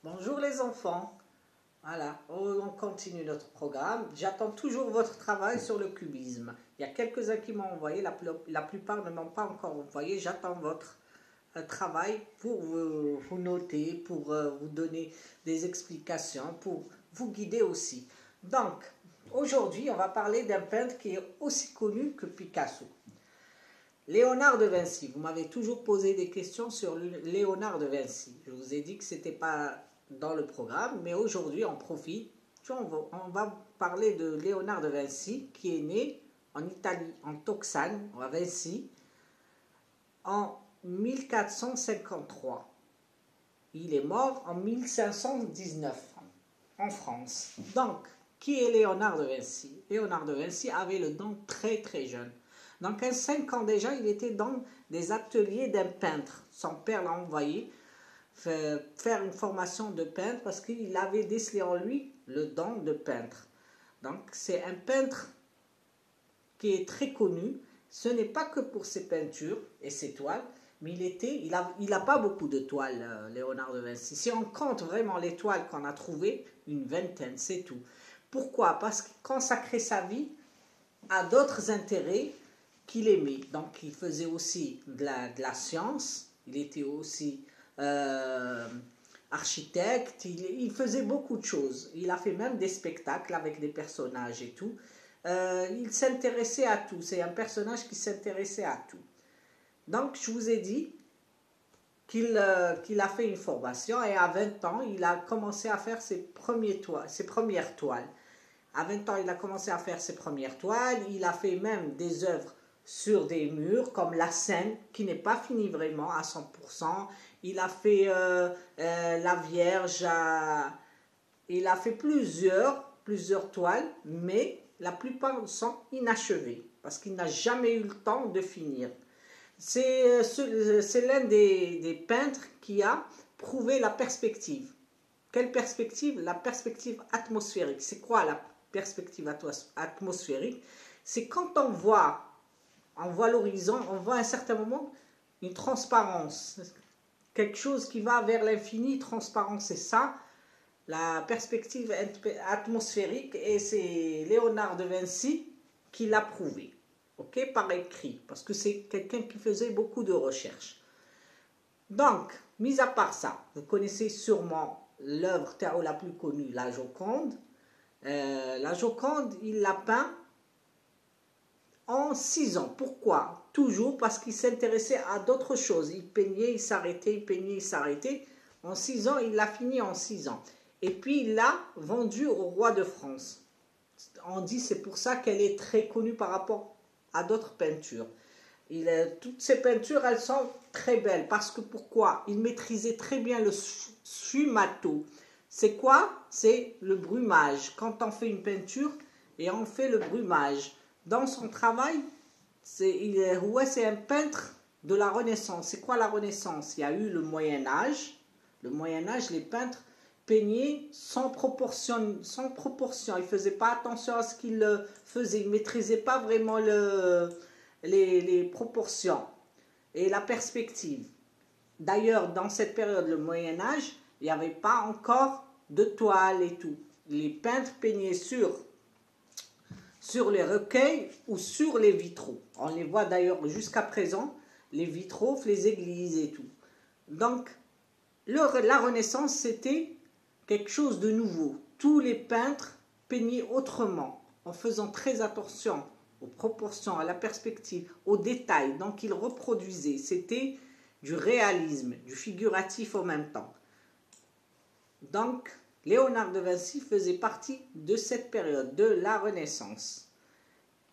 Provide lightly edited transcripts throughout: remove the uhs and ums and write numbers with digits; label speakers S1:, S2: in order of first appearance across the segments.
S1: Bonjour les enfants. Voilà, on continue notre programme. J'attends toujours votre travail sur le cubisme. Il y a quelques-uns qui m'ont envoyé, la plupart ne m'ont pas encore envoyé. J'attends votre travail pour vous noter, pour vous donner des explications, pour vous guider aussi. Donc, aujourd'hui, on va parler d'un peintre qui est aussi connu que Picasso. Léonard de Vinci. Vous m'avez toujours posé des questions sur Léonard de Vinci. Je vous ai dit que ce n'était pas dans le programme, mais aujourd'hui on profite. On va parler de Léonard de Vinci qui est né en Italie, en Toscane, à Vinci, en 1453. Il est mort en 1519 en France. Donc, qui est Léonard de Vinci? Léonard de Vinci avait le don très très jeune. Donc, à 5 ans déjà, il était dans des ateliers d'un peintre. Son père l'a envoyé faire une formation de peintre parce qu'il avait décelé en lui le don de peintre. Donc, c'est un peintre qui est très connu. Ce n'est pas que pour ses peintures et ses toiles, mais il a pas beaucoup de toiles, Léonard de Vinci. Si on compte vraiment les toiles qu'on a trouvées, une vingtaine, c'est tout. Pourquoi? Parce qu'il consacrait sa vie à d'autres intérêts qu'il aimait. Donc, il faisait aussi de la science, il était aussi architecte, il faisait beaucoup de choses. Il a fait même des spectacles avec des personnages et tout. Il s'intéressait à tout. C'est un personnage qui s'intéressait à tout. Donc, je vous ai dit qu'il a fait une formation et à 20 ans, il a commencé à faire ses premières toiles. À 20 ans, il a commencé à faire ses premières toiles. Il a fait même des œuvres sur des murs, comme la Seine, qui n'est pas finie vraiment à 100%. Il a fait la Vierge, il a fait plusieurs toiles, mais la plupart sont inachevées, parce qu'il n'a jamais eu le temps de finir. C'est l'un des peintres qui a prouvé la perspective. Quelle perspective? La perspective atmosphérique. C'est quoi la perspective atmosphérique? C'est quand on voit l'horizon, on voit à un certain moment une transparence, quelque chose qui va vers l'infini, transparent, c'est ça, la perspective atmosphérique, et c'est Léonard de Vinci qui l'a prouvé, ok, par écrit, parce que c'est quelqu'un qui faisait beaucoup de recherches. Donc, mis à part ça, vous connaissez sûrement l'œuvre la plus connue, la Joconde. La Joconde, il l'a peint en 6 ans. Pourquoi? Toujours parce qu'il s'intéressait à d'autres choses. Il peignait, il s'arrêtait, il peignait, il s'arrêtait. En 6 ans, il l'a fini en 6 ans. Et puis, il l'a vendu au roi de France. On dit c'est pour ça qu'elle est très connue par rapport à d'autres peintures. Toutes ces peintures, elles sont très belles. Parce que pourquoi? Il maîtrisait très bien le sfumato. C'est quoi? C'est le brumage. Quand on fait une peinture et on fait le brumage. Dans son travail, c'est un peintre de la Renaissance. C'est quoi la Renaissance? Il y a eu le Moyen-Âge. Le Moyen-Âge, les peintres peignaient sans proportion. Ils ne faisaient pas attention à ce qu'ils faisaient. Ils ne maîtrisaient pas vraiment les proportions et la perspective. D'ailleurs, dans cette période, le Moyen-Âge, il n'y avait pas encore de toile et tout. Les peintres peignaient sur les recueils ou sur les vitraux. On les voit d'ailleurs jusqu'à présent, les vitraux, les églises et tout. Donc, la Renaissance, c'était quelque chose de nouveau. Tous les peintres peignaient autrement, en faisant très attention aux proportions, à la perspective, aux détails. Donc, ils reproduisaient. C'était du réalisme, du figuratif en même temps. Donc, Léonard de Vinci faisait partie de cette période, de la Renaissance.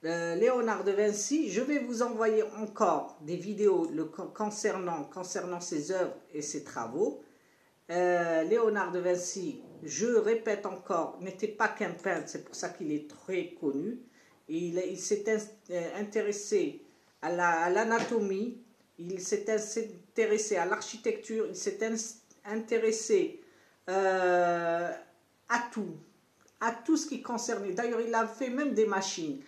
S1: Léonard de Vinci, je vais vous envoyer encore des vidéos concernant ses œuvres et ses travaux. Léonard de Vinci, je répète encore, n'était pas qu'un peintre, c'est pour ça qu'il est très connu. Il s'est intéressé à l'anatomie, il s'est intéressé à l'architecture, il s'est intéressé à tout ce qui concernait. D'ailleurs, il a fait même des machines.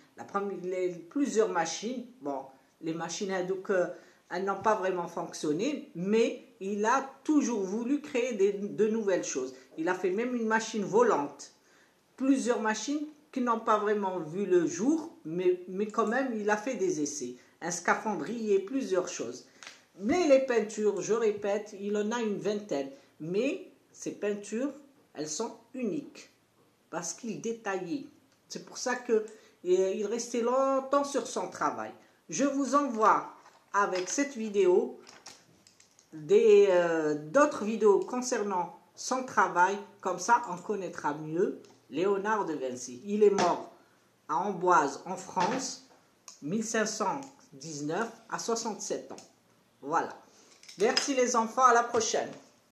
S1: Plusieurs machines. Bon, les machines elles n'ont pas vraiment fonctionné, mais il a toujours voulu créer de nouvelles choses. Il a fait même une machine volante, plusieurs machines qui n'ont pas vraiment vu le jour, mais quand même, il a fait des essais. Un scaphandrier, plusieurs choses. Mais les peintures, je répète, il en a une vingtaine. Mais ces peintures, elles sont uniques parce qu'il détaillait. C'est pour ça qu'il restait longtemps sur son travail. Je vous envoie avec cette vidéo d'autres vidéos concernant son travail. Comme ça, on connaîtra mieux Léonard de Vinci. Il est mort à Amboise, en France, 1519, à 67 ans. Voilà. Merci les enfants, à la prochaine.